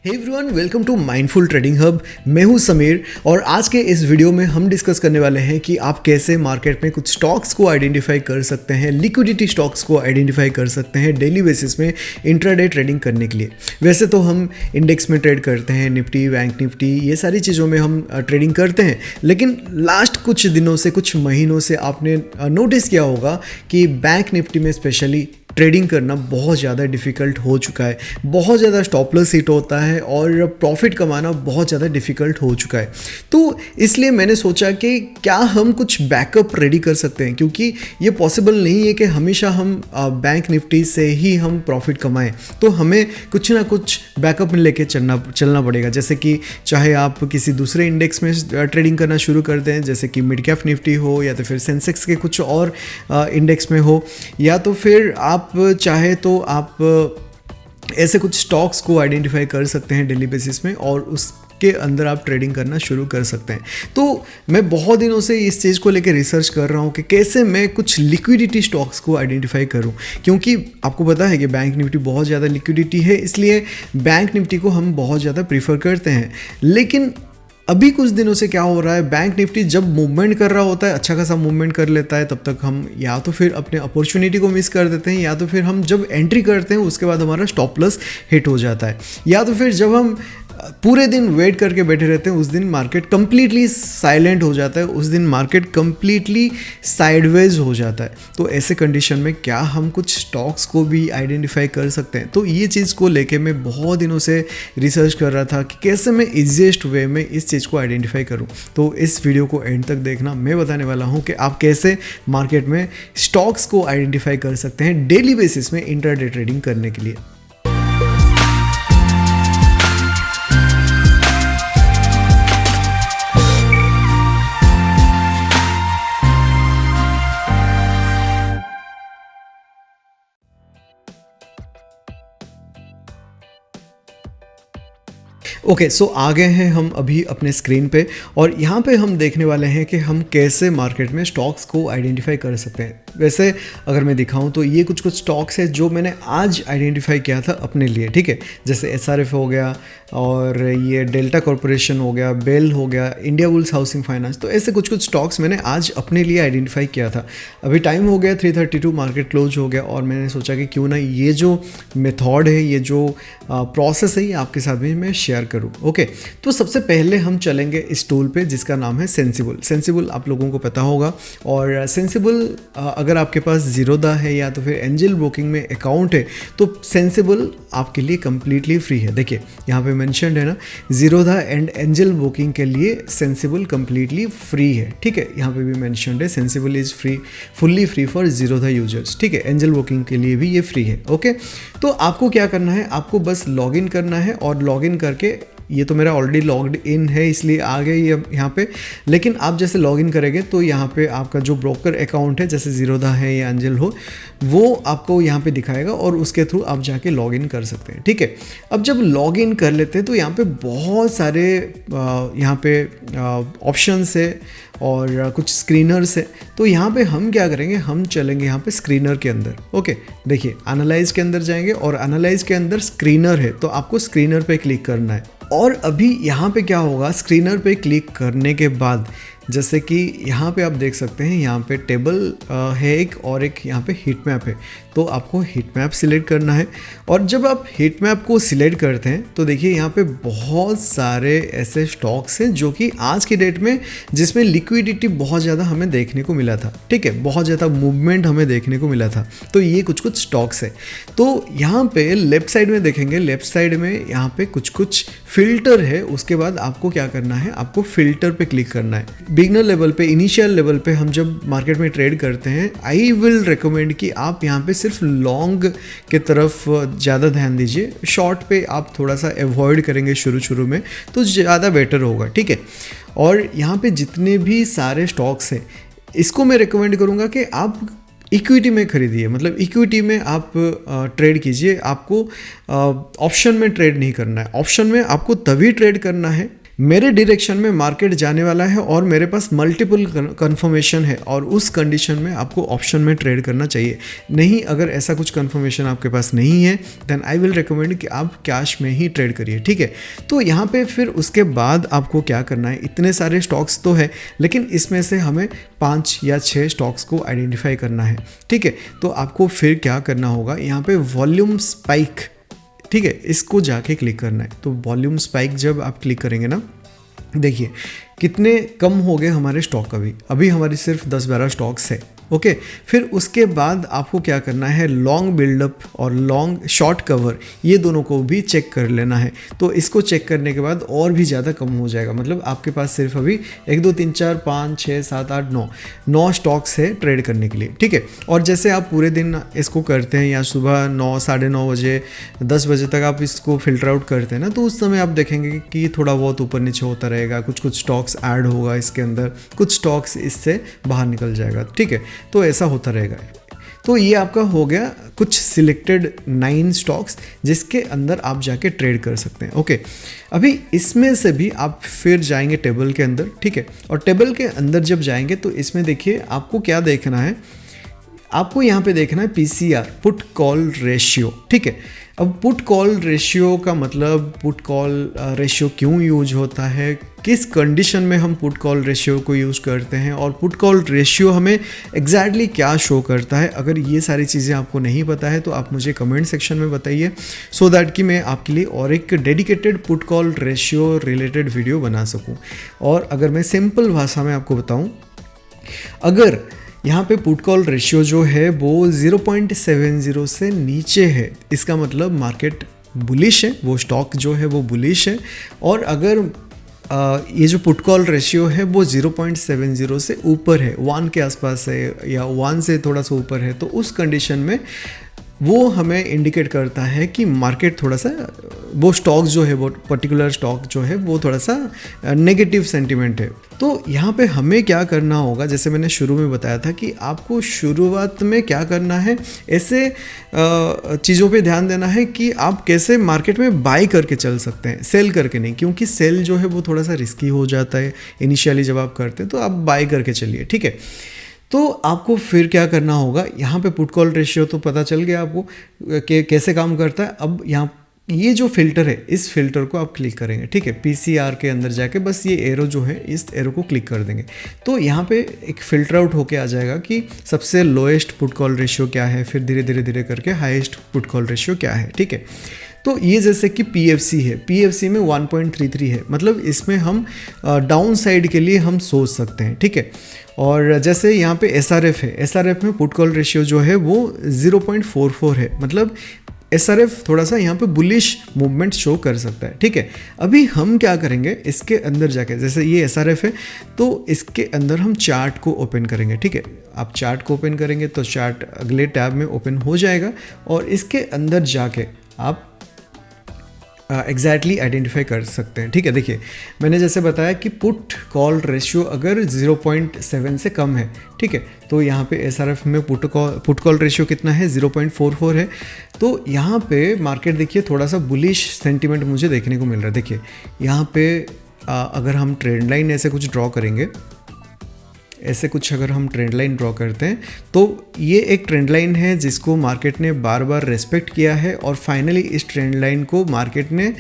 Hey everyone, welcome to Mindful Trading Hub. मैं हूं समीर और आज के इस वीडियो में हम डिस्कस करने वाले हैं कि आप कैसे मार्केट में कुछ स्टॉक्स को आइडेंटिफाई कर सकते हैं, लिक्विडिटी स्टॉक्स को आइडेंटिफाई कर सकते हैं डेली बेसिस में इंट्राडे ट्रेडिंग करने के लिए। वैसे तो हम इंडेक्स में ट्रेड करते हैं, निफ्टी, बैंक निफ्टी, ये सारी चीज़ों में हम ट्रेडिंग करते हैं, लेकिन लास्ट कुछ दिनों से, कुछ महीनों से आपने नोटिस किया होगा कि बैंक निफ्टी में स्पेशली ट्रेडिंग करना बहुत ज़्यादा डिफ़िकल्ट हो चुका है। बहुत ज़्यादा स्टॉप लॉस हिट होता है और प्रॉफिट कमाना बहुत ज़्यादा डिफ़िकल्ट हो चुका है। तो इसलिए मैंने सोचा कि क्या हम कुछ बैकअप रेडी कर सकते हैं, क्योंकि ये पॉसिबल नहीं है कि हमेशा हम बैंक निफ्टी से ही हम प्रॉफिट कमाएं। तो हमें कुछ ना कुछ बैकअप में लेके चलना पड़ेगा। जैसे कि चाहे आप किसी दूसरे इंडेक्स में ट्रेडिंग करना शुरू कर दें, जैसे कि मिड कैप निफ्टी हो, या तो फिर सेंसेक्स के कुछ और इंडेक्स में हो, या तो फिर आप चाहे तो आप ऐसे कुछ स्टॉक्स को आइडेंटिफाई कर सकते हैं डेली बेसिस में और उसके अंदर आप ट्रेडिंग करना शुरू कर सकते हैं। तो मैं बहुत दिनों से इस चीज़ को लेकर रिसर्च कर रहा हूँ कि कैसे मैं कुछ लिक्विडिटी स्टॉक्स को आइडेंटिफाई करूँ, क्योंकि आपको पता है कि बैंक निफ्टी बहुत ज़्यादा लिक्विडिटी है, इसलिए बैंक निफ्टी को हम बहुत ज़्यादा प्रीफर करते हैं। लेकिन अभी कुछ दिनों से क्या हो रहा है, बैंक निफ्टी जब मूवमेंट कर रहा होता है, अच्छा खासा मूवमेंट कर लेता है, तब तक हम या तो फिर अपने अपॉर्चुनिटी को मिस कर देते हैं, या तो फिर हम जब एंट्री करते हैं उसके बाद हमारा स्टॉप लॉस हिट हो जाता है, या तो फिर जब हम पूरे दिन वेट करके बैठे रहते हैं उस दिन मार्केट कंप्लीटली साइलेंट हो जाता है, उस दिन मार्केट कंप्लीटली साइडवेज हो जाता है। तो ऐसे कंडीशन में क्या हम कुछ स्टॉक्स को भी आइडेंटिफाई कर सकते हैं? तो ये चीज़ को लेके मैं बहुत दिनों से रिसर्च कर रहा था कि कैसे मैं ईजीएस्ट वे में इस चीज़ को आइडेंटिफाई करूं। तो इस वीडियो को एंड तक देखना, मैं बताने वाला हूं कि आप कैसे मार्केट में स्टॉक्स को आइडेंटिफाई कर सकते हैं डेली बेसिस में इंट्राडे ट्रेडिंग करने के लिए। ओके, सो आ गए हैं हम अभी अपने स्क्रीन पे और यहाँ पे हम देखने वाले हैं कि हम कैसे मार्केट में स्टॉक्स को आइडेंटिफाई कर सकते हैं। वैसे अगर मैं दिखाऊं तो ये कुछ स्टॉक्स है जो मैंने आज आइडेंटिफाई किया था अपने लिए, ठीक है। जैसे SRF हो गया, और ये डेल्टा कॉरपोरेशन हो गया, बेल हो गया, इंडिया बुल्स हाउसिंग फाइनेंस। तो ऐसे कुछ स्टॉक्स मैंने आज अपने लिए आइडेंटिफाई किया था। अभी टाइम हो गया 3:32, मार्केट क्लोज हो गया, और मैंने सोचा कि क्यों ना ये जो मेथड है, ये जो प्रोसेस है, ये आपके साथ भी मैं शेयर करूँ। ओके, तो सबसे पहले हम चलेंगे इस टूल पे जिसका नाम है सेंसिबल। सेंसिबल आप लोगों को पता होगा, और सेंसिबल अगर आपके पास ज़ीरोधा है या तो फिर एंजल ब्रोकिंग में अकाउंट है तो सेंसिबल आपके लिए कम्प्लीटली फ्री है। देखिए यहाँ पे मेंशन्ड है ना, ज़ीरोधा एंड एंजल ब्रोकिंग के लिए सेंसिबल कम्प्लीटली फ्री है, ठीक है। यहाँ पे भी मेंशन्ड है sensible is free, fully free for Zerodha users, ठीक है। एंजल ब्रोकिंग के लिए भी ये फ्री है। ओके, तो आपको क्या करना है, आपको बस लॉगिन करना है, और लॉगिन करके, ये तो मेरा ऑलरेडी लॉग्ड इन है इसलिए आ गई ये यहाँ पे, लेकिन आप जैसे लॉगिन करेंगे तो यहाँ पे आपका जो ब्रोकर अकाउंट है, जैसे ज़ीरोधा है या एंजल हो, वो आपको यहाँ पे दिखाएगा और उसके थ्रू आप जाके लॉगिन कर सकते हैं, ठीक है। अब जब लॉगिन कर लेते हैं तो यहाँ पे बहुत सारे यहाँ पे ऑप्शंस है और कुछ स्क्रीनर्स है। तो यहाँ पे हम क्या करेंगे, हम चलेंगे यहाँ पे स्क्रीनर के अंदर। ओके, देखिए एनालाइज के अंदर जाएंगे और एनालाइज के अंदर स्क्रीनर है, तो आपको स्क्रीनर पे क्लिक करना है। और अभी यहाँ पे क्या होगा, स्क्रीनर पे क्लिक करने के बाद जैसे कि यहाँ पे आप देख सकते हैं, यहाँ पे टेबल है एक, और एक यहाँ पे हीट मैप है। तो आपको हीट मैप सिलेक्ट करना है, और जब आप हीट मैप को सिलेक्ट करते हैं तो देखिए यहाँ पे बहुत सारे ऐसे स्टॉक्स हैं जो कि आज की डेट में जिसमें लिक्विडिटी बहुत ज़्यादा हमें देखने को मिला था, ठीक है, बहुत ज़्यादा मूवमेंट हमें देखने को मिला था। तो ये कुछ स्टॉक्स है। तो यहाँ पे लेफ्ट साइड में देखेंगे, लेफ्ट साइड में यहाँ पे कुछ फिल्टर है। उसके बाद आपको क्या करना है, आपको फिल्टर पे क्लिक करना है। बिगनर लेवल पे, इनिशियल लेवल पे हम जब मार्केट में ट्रेड करते हैं, आई विल रिकमेंड कि आप यहाँ पे सिर्फ लॉन्ग के तरफ ज़्यादा ध्यान दीजिए, शॉर्ट पे आप थोड़ा सा अवॉइड करेंगे शुरू में तो ज़्यादा बेटर होगा, ठीक है। और यहाँ पे जितने भी सारे स्टॉक्स हैं, इसको मैं रिकमेंड करूँगा कि आप इक्विटी में खरीदिए, मतलब इक्विटी में आप ट्रेड कीजिए। आपको ऑप्शन में ट्रेड नहीं करना है। ऑप्शन में आपको तभी ट्रेड करना है मेरे डायरेक्शन में मार्केट जाने वाला है और मेरे पास मल्टीपल कंफर्मेशन है और उस कंडीशन में आपको ऑप्शन में ट्रेड करना चाहिए। नहीं, अगर ऐसा कुछ कंफर्मेशन आपके पास नहीं है देन आई विल रिकमेंड कि आप कैश में ही ट्रेड करिए, ठीक है। तो यहाँ पे फिर उसके बाद आपको क्या करना है, इतने सारे स्टॉक्स तो है लेकिन इसमें से हमें 5 या 6 स्टॉक्स को आइडेंटिफाई करना है, ठीक है। तो आपको फिर क्या करना होगा, यहाँ पे वॉल्यूम स्पाइक, ठीक है, इसको जाके क्लिक करना है। तो वॉल्यूम स्पाइक जब आप क्लिक करेंगे ना, देखिए कितने कम हो गए हमारे स्टॉक। अभी हमारी सिर्फ 10-12 स्टॉक्स है, ओके। फिर उसके बाद आपको क्या करना है, लॉन्ग बिल्डअप और लॉन्ग शॉर्ट कवर ये दोनों को भी चेक कर लेना है। तो इसको चेक करने के बाद और भी ज़्यादा कम हो जाएगा, मतलब आपके पास सिर्फ अभी 1 2 3 4 5 6 7 8 9 स्टॉक्स है ट्रेड करने के लिए, ठीक है। और जैसे आप पूरे दिन इसको करते हैं या सुबह 9 साढ़े 9 बजे 10 बजे तक आप इसको फिल्टर आउट करते हैं ना, तो उस समय आप देखेंगे कि थोड़ा बहुत ऊपर नीचे होता रहेगा, कुछ स्टॉक्स ऐड होगा इसके अंदर, कुछ स्टॉक्स इससे बाहर निकल जाएगा, ठीक है। तो ऐसा होता रहेगा। तो ये आपका हो गया कुछ सिलेक्टेड 9 स्टॉक्स जिसके अंदर आप जाके ट्रेड कर सकते हैं, ओके। अभी इसमें से भी आप फिर जाएंगे टेबल के अंदर, ठीक है। और टेबल के अंदर जब जाएंगे तो इसमें देखिए आपको क्या देखना है, आपको यहाँ पे देखना है PCR, पुट कॉल रेशियो, ठीक है। अब पुट कॉल रेशियो का मतलब, पुट कॉल रेशियो क्यों यूज होता है, किस कंडीशन में हम पुट कॉल रेशियो को यूज़ करते हैं और पुट कॉल रेशियो हमें एग्जैक्टली क्या शो करता है। अगर ये सारी चीज़ें आपको नहीं पता है तो आप मुझे कमेंट सेक्शन में बताइए, सो दैट कि मैं आपके लिए और एक dedicated put call ratio related video बना सकूं। और अगर मैं सिंपल भाषा में आपको बताऊं, अगर यहाँ पे पुट कॉल रेशियो जो है वो 0.70 से नीचे है, इसका मतलब मार्केट बुलिश है, वो स्टॉक जो है वो बुलिश है। और अगर ये जो पुट कॉल रेशियो है वो 0.70 से ऊपर है, 1 के आसपास है या 1 से थोड़ा सा ऊपर है, तो उस कंडीशन में वो हमें इंडिकेट करता है कि मार्केट थोड़ा सा, वो स्टॉक जो है, वो पर्टिकुलर स्टॉक जो है वो थोड़ा सा नेगेटिव सेंटिमेंट है। तो यहाँ पे हमें क्या करना होगा, जैसे मैंने शुरू में बताया था कि आपको शुरुआत में क्या करना है, ऐसे चीज़ों पे ध्यान देना है कि आप कैसे मार्केट में बाई करके चल सकते हैं, सेल करके नहीं, क्योंकि सेल जो है वो थोड़ा सा रिस्की हो जाता है इनिशियली जब आप करते हैं। तो आप बाई करके चलिए, ठीक है। तो आपको फिर क्या करना होगा, यहाँ पे पुट कॉल रेशियो तो पता चल गया आपको कि कैसे काम करता है। अब यहाँ ये जो फिल्टर है, इस फिल्टर को आप क्लिक करेंगे, ठीक है। PCR के अंदर जाके बस ये एरो जो है, इस एरो को क्लिक कर देंगे तो यहाँ पे एक फिल्टर आउट होके आ जाएगा कि सबसे लोएस्ट पुट कॉल रेशियो क्या है, फिर धीरे धीरे धीरे करके हाईएस्ट पुट कॉल रेशियो क्या है, ठीक है। तो ये जैसे कि PFC है, PFC में 1.33 है, मतलब इसमें हम डाउन साइड के लिए हम सोच सकते हैं, ठीक है। और जैसे यहाँ पे SRF है, SRF में पुट कॉल रेशियो जो है वो 0.44 है, मतलब SRF थोड़ा सा यहाँ पे बुलिश मूवमेंट शो कर सकता है, ठीक है। अभी हम क्या करेंगे, इसके अंदर जाके, जैसे ये SRF है तो इसके अंदर हम चार्ट को ओपन करेंगे, ठीक है। आप चार्ट को ओपन करेंगे तो चार्ट अगले टैब में ओपन हो जाएगा और इसके अंदर जाके आप एग्जैक्टली आइडेंटिफाई कर सकते हैं, ठीक है। देखिए मैंने जैसे बताया कि पुट कॉल रेशियो अगर 0.7 से कम है, ठीक है, तो यहाँ पे SRF में पुट कॉल रेशियो कितना है, 0.44 है। तो यहाँ पे मार्केट देखिए थोड़ा सा बुलिश सेंटीमेंट मुझे देखने को मिल रहा है। देखिए यहाँ पे अगर हम ट्रेंड लाइन ऐसे कुछ ड्रॉ करेंगे, ऐसे कुछ अगर हम ट्रेंड लाइन ड्रॉ करते हैं तो ये एक ट्रेंड लाइन है जिसको मार्केट ने बार बार रेस्पेक्ट किया है और फाइनली इस ट्रेंड लाइन को मार्केट ने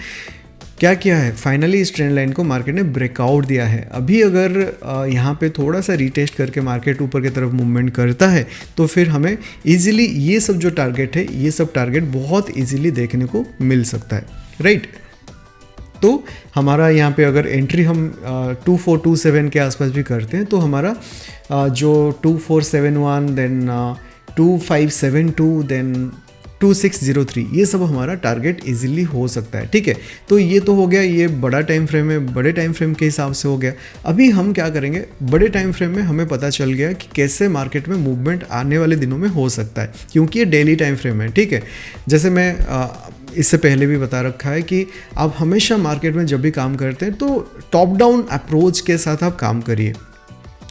क्या किया है, फाइनली इस ट्रेंड लाइन को मार्केट ने ब्रेकआउट दिया है। अभी अगर यहाँ पे थोड़ा सा रीटेस्ट करके मार्केट ऊपर की तरफ मूवमेंट करता है तो फिर हमें इजीली ये सब जो टारगेट है, ये सब टारगेट बहुत इजीली देखने को मिल सकता है, राइट। तो हमारा यहाँ पे अगर एंट्री हम 2427 के आसपास भी करते हैं तो हमारा जो 2471 देन 2572 देन 2603 ये सब हमारा टारगेट इजीली हो सकता है, ठीक है। तो ये तो हो गया, ये बड़ा टाइम फ्रेम है, बड़े टाइम फ्रेम के हिसाब से हो गया। अभी हम क्या करेंगे, बड़े टाइम फ्रेम में हमें पता चल गया कि कैसे मार्केट में मूवमेंट आने वाले दिनों में हो सकता है, क्योंकि ये डेली टाइम फ्रेम है, ठीक है। जैसे मैं इससे पहले भी बता रखा है कि आप हमेशा मार्केट में जब भी काम करते हैं तो टॉप डाउन अप्रोच के साथ आप काम करिए।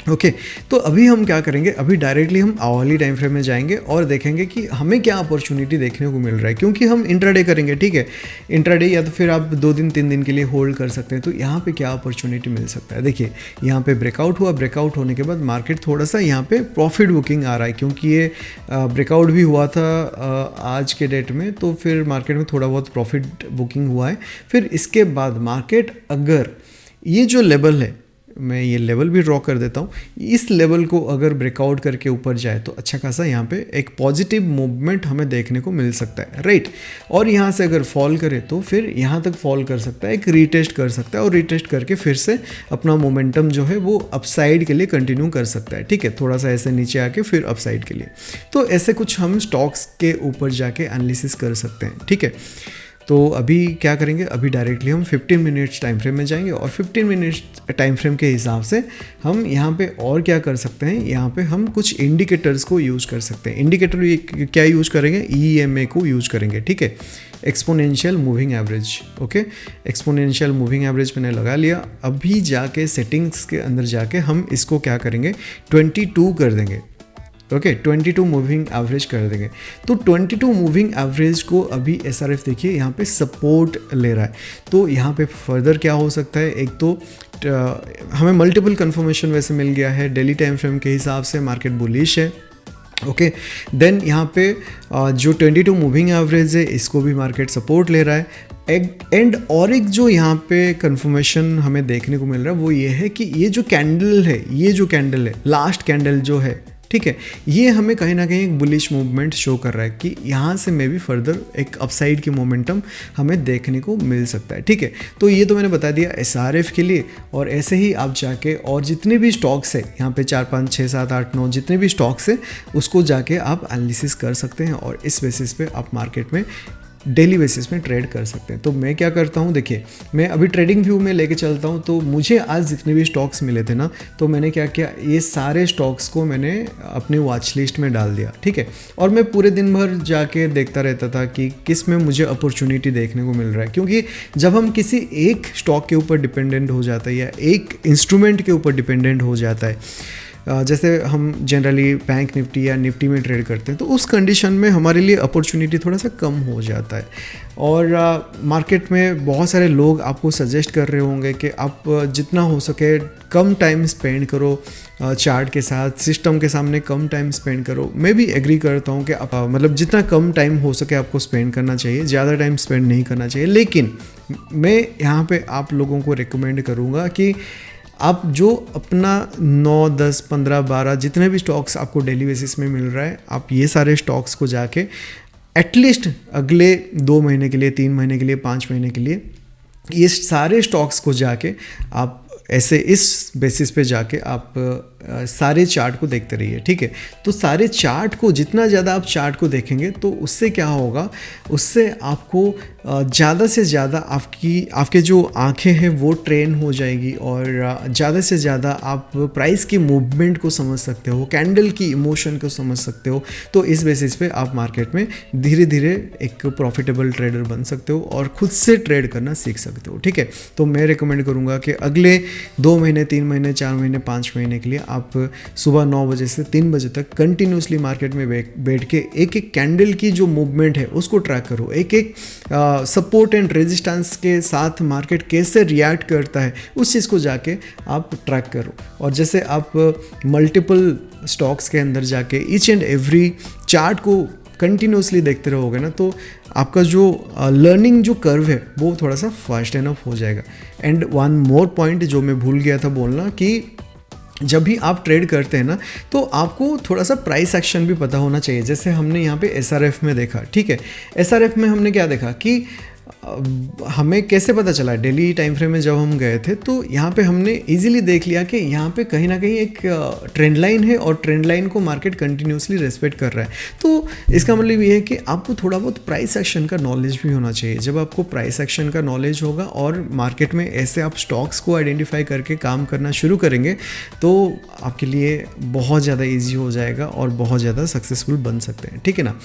ओके तो अभी हम क्या करेंगे, अभी डायरेक्टली हम आवर्ली टाइम फ्रेम में जाएंगे और देखेंगे कि हमें क्या अपॉर्चुनिटी देखने को मिल रहा है, क्योंकि हम इंट्राडे करेंगे। ठीक है, इंट्राडे या तो फिर आप 2 दिन 3 दिन के लिए होल्ड कर सकते हैं। तो यहाँ पे क्या अपॉर्चुनिटी मिल सकता है, देखिए यहाँ पे ब्रेकआउट हुआ, ब्रेकआउट होने के बाद मार्केट थोड़ा सा यहाँ पे प्रॉफिट बुकिंग आ रहा है, क्योंकि ये ब्रेकआउट भी हुआ था आज के डेट में, तो फिर मार्केट में थोड़ा बहुत प्रॉफिट बुकिंग हुआ है। फिर इसके बाद मार्केट अगर ये जो लेवल है, मैं ये लेवल भी ड्रॉ कर देता हूँ, इस लेवल को अगर ब्रेकआउट करके ऊपर जाए तो अच्छा खासा यहाँ पे एक पॉजिटिव मूवमेंट हमें देखने को मिल सकता है, राइट। और यहाँ से अगर फॉल करे तो फिर यहाँ तक फॉल कर सकता है, एक रीटेस्ट कर सकता है और रीटेस्ट करके फिर से अपना मोमेंटम जो है वो अपसाइड के लिए कंटिन्यू कर सकता है। ठीक है, थोड़ा सा ऐसे नीचे आके फिर अपसाइड के लिए। तो ऐसे कुछ हम स्टॉक्स के ऊपर जाके एनालिसिस कर सकते हैं। ठीक है, तो अभी क्या करेंगे, अभी डायरेक्टली हम 15 मिनट्स टाइम फ्रेम में जाएंगे और 15 मिनट्स टाइम फ्रेम के हिसाब से हम यहाँ पे और क्या कर सकते हैं, यहाँ पे हम कुछ इंडिकेटर्स को यूज़ कर सकते हैं। इंडिकेटर क्या यूज़ करेंगे, EMA को यूज़ करेंगे। ठीक है, exponential moving average. Okay, exponential moving average मैंने लगा लिया। अभी जाके सेटिंग्स के अंदर जाके हम इसको क्या करेंगे, 22 कर देंगे। ओके, 22 मूविंग एवरेज कर देंगे। तो 22 मूविंग एवरेज को अभी SRF देखिए यहाँ पे सपोर्ट ले रहा है। तो यहाँ पे फर्दर क्या हो सकता है, एक तो हमें मल्टीपल कंफर्मेशन वैसे मिल गया है, डेली टाइम फ्रेम के हिसाब से मार्केट बुलिश है। ओके, देन यहाँ पे जो 22 मूविंग एवरेज है इसको भी मार्केट सपोर्ट ले रहा है। एंड और एक जो यहाँ पे कंफर्मेशन हमें देखने को मिल रहा है वो ये है कि ये जो कैंडल है, ये जो कैंडल है, लास्ट कैंडल जो है, ठीक है, ये हमें कहीं ना कहीं एक बुलिश मूवमेंट शो कर रहा है कि यहाँ से मे भी फर्दर एक अपसाइड की मोमेंटम हमें देखने को मिल सकता है। ठीक है, तो ये तो मैंने बता दिया SRF के लिए। और ऐसे ही आप जाके और जितने भी स्टॉक्स है यहाँ पे 4 5 6 7 8 9 जितने भी स्टॉक्स है उसको जाके आप एनालिसिस कर सकते हैं और इस बेसिस पे आप मार्केट में डेली बेसिस में ट्रेड कर सकते हैं। तो मैं क्या करता हूँ, देखिए मैं अभी ट्रेडिंग व्यू में लेके चलता हूँ। तो मुझे आज जितने भी स्टॉक्स मिले थे ना, तो मैंने क्या किया, ये सारे स्टॉक्स को मैंने अपने वॉच लिस्ट में डाल दिया। ठीक है, और मैं पूरे दिन भर जाके देखता रहता था कि किस में मुझे अपॉर्चुनिटी देखने को मिल रहा है। क्योंकि जब हम किसी एक स्टॉक के ऊपर डिपेंडेंट हो जाता है या एक इंस्ट्रूमेंट के ऊपर डिपेंडेंट हो जाता है, जैसे हम जनरली बैंक निफ्टी या निफ्टी में ट्रेड करते हैं, तो उस कंडीशन में हमारे लिए अपॉर्चुनिटी थोड़ा सा कम हो जाता है। और मार्केट में बहुत सारे लोग आपको सजेस्ट कर रहे होंगे कि आप जितना हो सके कम टाइम स्पेंड करो चार्ट के साथ, सिस्टम के सामने कम टाइम स्पेंड करो। मैं भी एग्री करता हूँ कि आप मतलब जितना कम टाइम हो सके आपको स्पेंड करना चाहिए, ज़्यादा टाइम स्पेंड नहीं करना चाहिए। लेकिन मैं यहाँ पे आप लोगों को रिकमेंड करूँगा कि आप जो अपना 9 10 15 12 जितने भी स्टॉक्स आपको डेली बेसिस में मिल रहा है, आप ये सारे स्टॉक्स को जाके एटलीस्ट अगले 2 महीने के लिए, 3 महीने के लिए, 5 महीने के लिए ये सारे स्टॉक्स को जाके आप ऐसे इस बेसिस पे जाके आप सारे चार्ट को देखते रहिए। ठीक है, तो सारे चार्ट को जितना ज़्यादा आप चार्ट को देखेंगे तो उससे क्या होगा, उससे आपको ज़्यादा से ज़्यादा आपके जो आंखें हैं वो ट्रेन हो जाएगी और ज़्यादा से ज़्यादा आप प्राइस की मूवमेंट को समझ सकते हो, कैंडल की इमोशन को समझ सकते हो। तो इस बेसिस पे आप मार्केट में धीरे धीरे एक प्रॉफिटेबल ट्रेडर बन सकते हो और खुद से ट्रेड करना सीख सकते हो। ठीक है, तो मैं रिकमेंड करूँगा कि अगले 2 महीने, 3 महीने, 4 महीने, 5 महीने के लिए आप सुबह 9 बजे से 3 बजे तक कंटिन्यूसली मार्केट में बैठ के एक एक कैंडल की जो मूवमेंट है उसको ट्रैक करो। एक एक सपोर्ट एंड रेजिस्टेंस के साथ मार्केट कैसे रिएक्ट करता है उस चीज़ को जाके आप ट्रैक करो। और जैसे आप मल्टीपल स्टॉक्स के अंदर जाके ईच एंड एवरी चार्ट को कंटिन्यूसली देखते रहोगे ना, तो आपका जो लर्निंग जो कर्व है वो थोड़ा सा फास्ट एनफ हो जाएगा। एंड वन मोर पॉइंट जो मैं भूल गया था बोलना, कि जब भी आप ट्रेड करते हैं ना तो आपको थोड़ा सा प्राइस एक्शन भी पता होना चाहिए। जैसे हमने यहाँ पे SRF में देखा, ठीक है, SRF में हमने क्या देखा कि हमें कैसे पता चला, डेली टाइम फ्रेम में जब हम गए थे तो यहाँ पे हमने इजीली देख लिया कि यहाँ पे कहीं ना कहीं एक ट्रेंड लाइन है और ट्रेंड लाइन को मार्केट कंटिन्यूसली रेस्पेक्ट कर रहा है। तो इसका मतलब ये है कि आपको थोड़ा बहुत प्राइस एक्शन का नॉलेज भी होना चाहिए। जब आपको प्राइस एक्शन का नॉलेज होगा और मार्केट में ऐसे आप स्टॉक्स को आइडेंटिफाई करके काम करना शुरू करेंगे तो आपके लिए बहुत ज़्यादा ईजी हो जाएगा और बहुत ज़्यादा सक्सेसफुल बन सकते हैं। ठीक है ना,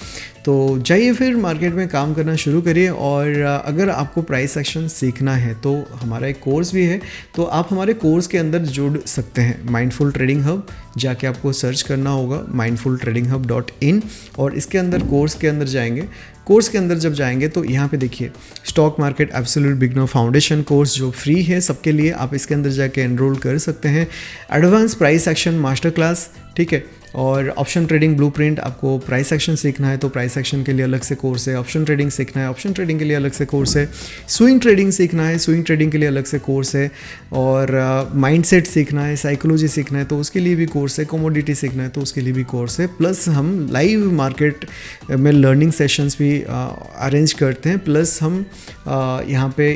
तो जाइए फिर मार्केट में काम करना शुरू करिए। और अगर आपको प्राइस एक्शन सीखना है तो हमारा एक कोर्स भी है, तो आप हमारे कोर्स के अंदर जुड़ सकते हैं। माइंडफुल ट्रेडिंग हब जाके आपको सर्च करना होगा mindfultradinghub.in, और इसके अंदर कोर्स के अंदर जाएंगे। कोर्स के अंदर जब जाएंगे तो यहाँ पे देखिए stock market absolute beginner foundation course जो फ्री है सबके लिए, आप इसके अंदर जाके एनरोल कर सकते हैं। Advance price action master class, ठीक है, और ऑप्शन ट्रेडिंग ब्लूप्रिंट, आपको प्राइस एक्शन सीखना है तो प्राइस एक्शन के लिए अलग से कोर्स है। ऑप्शन ट्रेडिंग सीखना है, ऑप्शन ट्रेडिंग के लिए अलग से कोर्स है। स्विंग ट्रेडिंग सीखना है, स्विंग ट्रेडिंग के लिए अलग से कोर्स है। और माइंडसेट सीखना है, साइकोलॉजी सीखना है तो उसके लिए भी कोर्स है। कमोडिटी सीखना है तो उसके लिए भी कोर्स है। प्लस हम लाइव मार्केट में लर्निंग सेशंस भी अरेंज करते हैं। प्लस हम यहाँ पे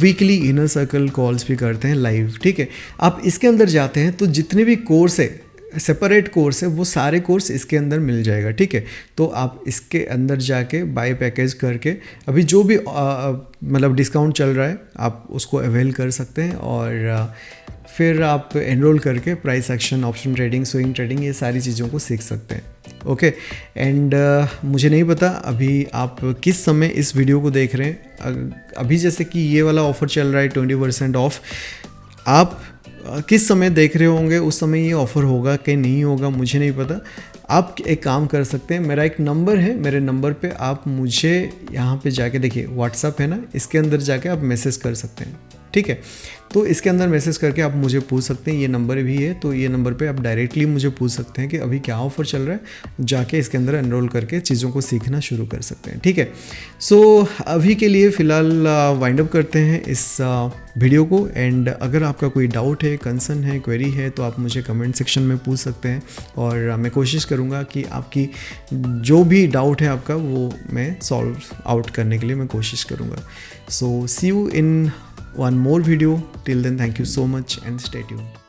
वीकली इनर सर्कल कॉल्स भी करते हैं लाइव, ठीक है। आप इसके अंदर जाते हैं तो जितने भी कोर्स है, सेपरेट कोर्स है, वो सारे कोर्स इसके अंदर मिल जाएगा, ठीक है। तो आप इसके अंदर जाके बाय पैकेज करके अभी जो भी मतलब डिस्काउंट चल रहा है आप उसको अवेल कर सकते हैं, और फिर आप एनरोल करके price action, option trading, swing trading, ये सारी चीज़ों को सीख सकते हैं। ओके, एंड मुझे नहीं पता अभी आप किस समय इस वीडियो को देख रहे हैं। अभी जैसे कि ये वाला ऑफ़र चल रहा है 20% ऑफ, आप किस समय देख रहे होंगे उस समय ये ऑफ़र होगा कि नहीं होगा मुझे नहीं पता। आप एक काम कर सकते हैं, मेरा एक नंबर है, मेरे नंबर पे आप मुझे यहाँ पे जाके देखिए व्हाट्सअप है ना, इसके अंदर जाके आप मैसेज कर सकते हैं, ठीक है। तो इसके अंदर मैसेज करके आप मुझे पूछ सकते हैं, ये नंबर भी है तो ये नंबर पे आप डायरेक्टली मुझे पूछ सकते हैं कि अभी क्या ऑफ़र चल रहा है, जाके इसके अंदर एनरोल करके चीज़ों को सीखना शुरू कर सकते हैं, ठीक है। सो अभी के लिए फ़िलहाल वाइंड अप करते हैं इस वीडियो को। एंड अगर आपका कोई डाउट है, कंसर्न है, क्वेरी है तो आप मुझे कमेंट सेक्शन में पूछ सकते हैं, और मैं कोशिश करूँगा कि आपकी जो भी डाउट है आपका वो मैं सॉल्व आउट करने के लिए मैं कोशिश करूँगा। सो सी you in one more video. Till then, thank you so much and stay tuned.